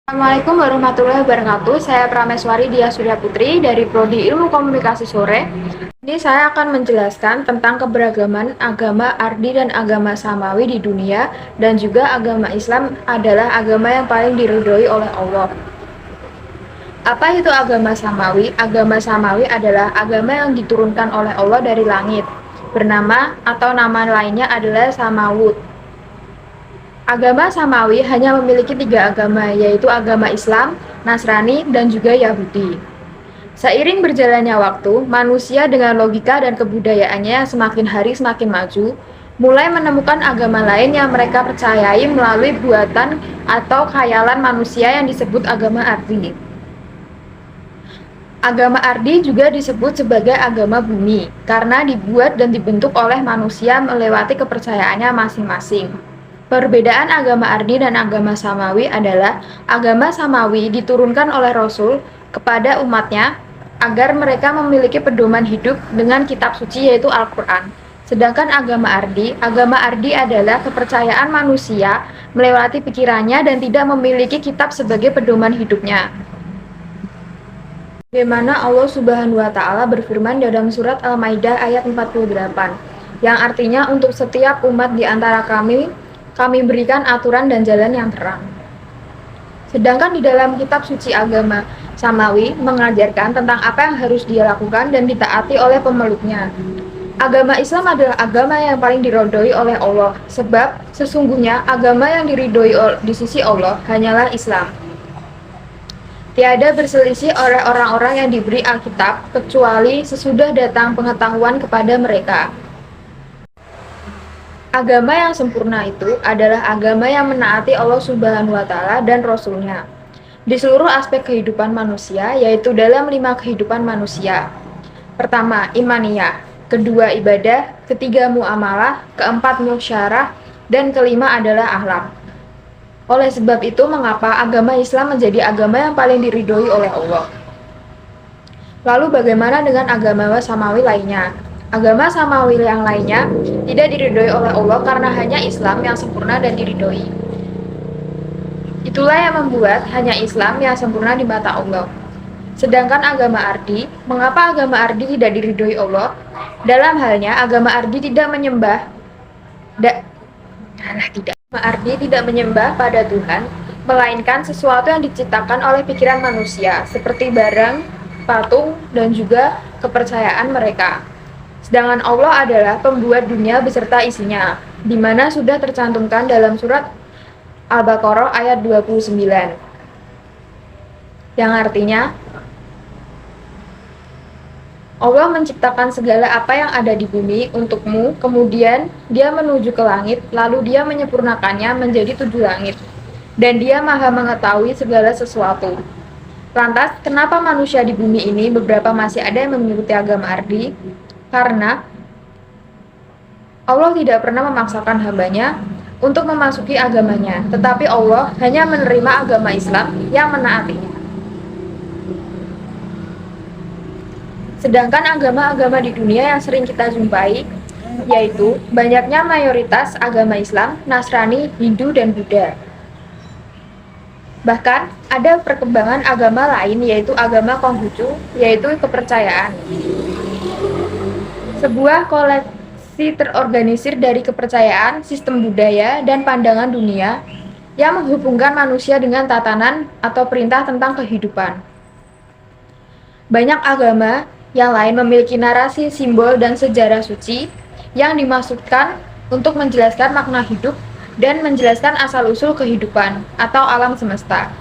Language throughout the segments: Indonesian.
Assalamualaikum warahmatullahi wabarakatuh. Saya Prameswari Dia Surya Putri dari Prodi Ilmu Komunikasi Sore. Ini saya akan menjelaskan tentang keberagaman agama Ardi dan agama Samawi di dunia, dan juga agama Islam adalah agama yang paling diridhoi oleh Allah. Apa itu agama Samawi? Agama Samawi adalah agama yang diturunkan oleh Allah dari langit. Bernama atau nama lainnya adalah Samawud. Agama Samawi hanya memiliki 3 agama, yaitu agama Islam, Nasrani, dan juga Yahudi. Seiring berjalannya waktu, manusia dengan logika dan kebudayaannya semakin hari semakin maju, mulai menemukan agama lain yang mereka percayai melalui buatan atau khayalan manusia yang disebut agama Ardi. Agama Ardi juga disebut sebagai agama bumi, karena dibuat dan dibentuk oleh manusia melewati kepercayaannya masing-masing. Perbedaan agama Ardi dan agama Samawi adalah agama Samawi diturunkan oleh Rasul kepada umatnya agar mereka memiliki pedoman hidup dengan kitab suci yaitu Al-Quran. Sedangkan agama Ardi adalah kepercayaan manusia melewati pikirannya dan tidak memiliki kitab sebagai pedoman hidupnya. Bagaimana Allah Subhanahu wa Ta'ala berfirman dalam surat Al-Maidah ayat 48, yang artinya untuk setiap umat di antara kami berikan aturan dan jalan yang terang. Sedangkan di dalam kitab suci agama Samawi mengajarkan tentang apa yang harus dia lakukan dan ditaati oleh pemeluknya. Agama Islam adalah agama yang paling diridhoi oleh Allah, sebab sesungguhnya agama yang diridhoi di sisi Allah hanyalah Islam. Tiada berselisih oleh orang-orang yang diberi Alkitab kecuali sesudah datang pengetahuan kepada mereka. Agama yang sempurna itu adalah agama yang menaati Allah Subhanahu wa Ta'ala dan Rasul-Nya di seluruh aspek kehidupan manusia, yaitu dalam 5 kehidupan manusia. Pertama, imaniyah, kedua ibadah, ketiga muamalah, keempat musyarah, dan kelima adalah akhlak. Oleh sebab itu, mengapa agama Islam menjadi agama yang paling diridhoi oleh Allah? Lalu bagaimana dengan agama Samawi lainnya? Agama Samawi yang lainnya tidak diridhoi oleh Allah karena hanya Islam yang sempurna dan diridhoi. Itulah yang membuat hanya Islam yang sempurna di mata Allah. Sedangkan agama Ardi, mengapa agama Ardi tidak diridhoi Allah? Dalam halnya, agama Ardi tidak menyembah Agama Ardi tidak menyembah pada Tuhan, melainkan sesuatu yang diciptakan oleh pikiran manusia, seperti barang, patung, dan juga kepercayaan mereka. Sedangkan Allah adalah pembuat dunia beserta isinya, di mana sudah tercantumkan dalam surat Al-Baqarah ayat 29. Yang artinya, Allah menciptakan segala apa yang ada di bumi untukmu, kemudian Dia menuju ke langit, lalu Dia menyempurnakannya menjadi 7 langit. Dan Dia Maha mengetahui segala sesuatu. Lantas, kenapa manusia di bumi ini beberapa masih ada yang mengikuti agama Ardi? Karena Allah tidak pernah memaksakan hambanya untuk memasuki agamanya, tetapi Allah hanya menerima agama Islam yang menaatinya. Sedangkan agama-agama di dunia yang sering kita jumpai, yaitu banyaknya mayoritas agama Islam, Nasrani, Hindu, dan Buddha. Bahkan ada perkembangan agama lain, yaitu agama Konghucu, yaitu kepercayaan. Sebuah koleksi terorganisir dari kepercayaan, sistem budaya, dan pandangan dunia yang menghubungkan manusia dengan tatanan atau perintah tentang kehidupan. Banyak agama yang lain memiliki narasi, simbol, dan sejarah suci yang dimaksudkan untuk menjelaskan makna hidup dan menjelaskan asal-usul kehidupan atau alam semesta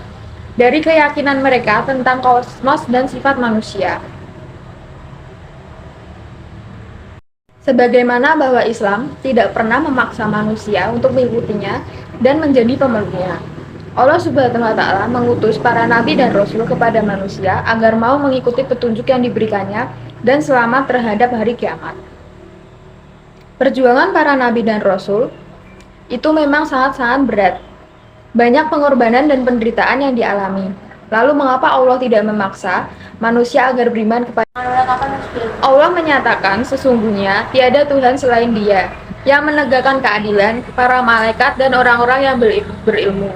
dari keyakinan mereka tentang kosmos dan sifat manusia. Sebagaimana bahwa Islam tidak pernah memaksa manusia untuk mengikutinya dan menjadi pemeluknya. Allah Subhanahu wa Ta'ala mengutus para nabi dan rasul kepada manusia agar mau mengikuti petunjuk yang diberikannya dan selamat terhadap hari kiamat. Perjuangan para nabi dan rasul itu memang sangat-sangat berat. Banyak pengorbanan dan penderitaan yang dialami. Lalu mengapa Allah tidak memaksa manusia agar beriman kepada Allah? Menyatakan sesungguhnya tiada Tuhan selain Dia yang menegakkan keadilan, para malaikat dan orang-orang yang berilmu.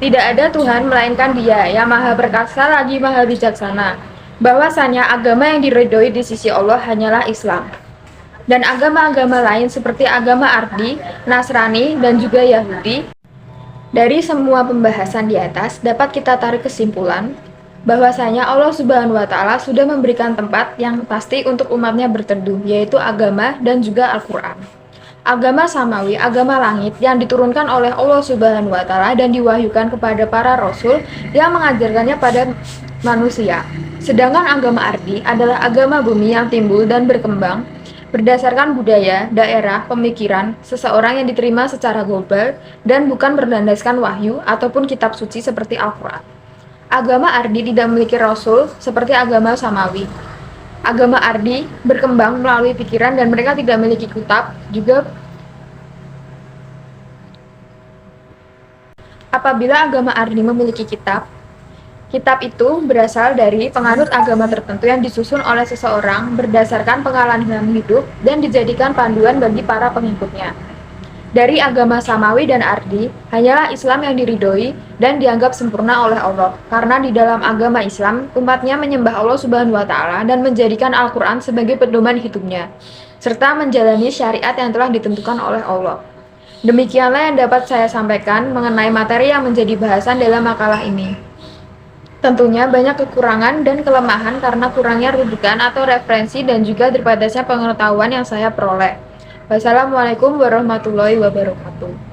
Tidak ada Tuhan melainkan Dia yang Maha Perkasa lagi Maha Bijaksana. Bahwasanya agama yang diridhoi di sisi Allah hanyalah Islam. Dan agama-agama lain seperti agama Ardi, Nasrani, dan juga Yahudi. Dari semua pembahasan di atas dapat kita tarik kesimpulan bahwasanya Allah Subhanahu wa Ta'ala sudah memberikan tempat yang pasti untuk umatnya berteduh, yaitu agama dan juga Al-Quran. Agama samawi, agama langit yang diturunkan oleh Allah Subhanahu wa Ta'ala dan diwahyukan kepada para rasul yang mengajarkannya pada manusia. Sedangkan agama ardi adalah agama bumi yang timbul dan berkembang berdasarkan budaya, daerah, pemikiran seseorang yang diterima secara global dan bukan berlandaskan wahyu ataupun kitab suci seperti Al-Quran. Agama ardi tidak memiliki rasul seperti agama samawi. Agama ardi berkembang melalui pikiran dan mereka tidak memiliki kitab juga. Apabila agama ardi memiliki kitab, kitab itu berasal dari penganut agama tertentu yang disusun oleh seseorang berdasarkan pengalaman hidup dan dijadikan panduan bagi para pengikutnya. Dari agama samawi dan ardi, hanyalah Islam yang diridhoi dan dianggap sempurna oleh Allah. Karena di dalam agama Islam, umatnya menyembah Allah Subhanahu wa Ta'ala dan menjadikan Al-Quran sebagai pedoman hidupnya, serta menjalani syariat yang telah ditentukan oleh Allah. Demikianlah yang dapat saya sampaikan mengenai materi yang menjadi bahasan dalam makalah ini. Tentunya banyak kekurangan dan kelemahan karena kurangnya rujukan atau referensi dan juga terbatasnya pengetahuan yang saya peroleh. Wassalamualaikum warahmatullahi wabarakatuh.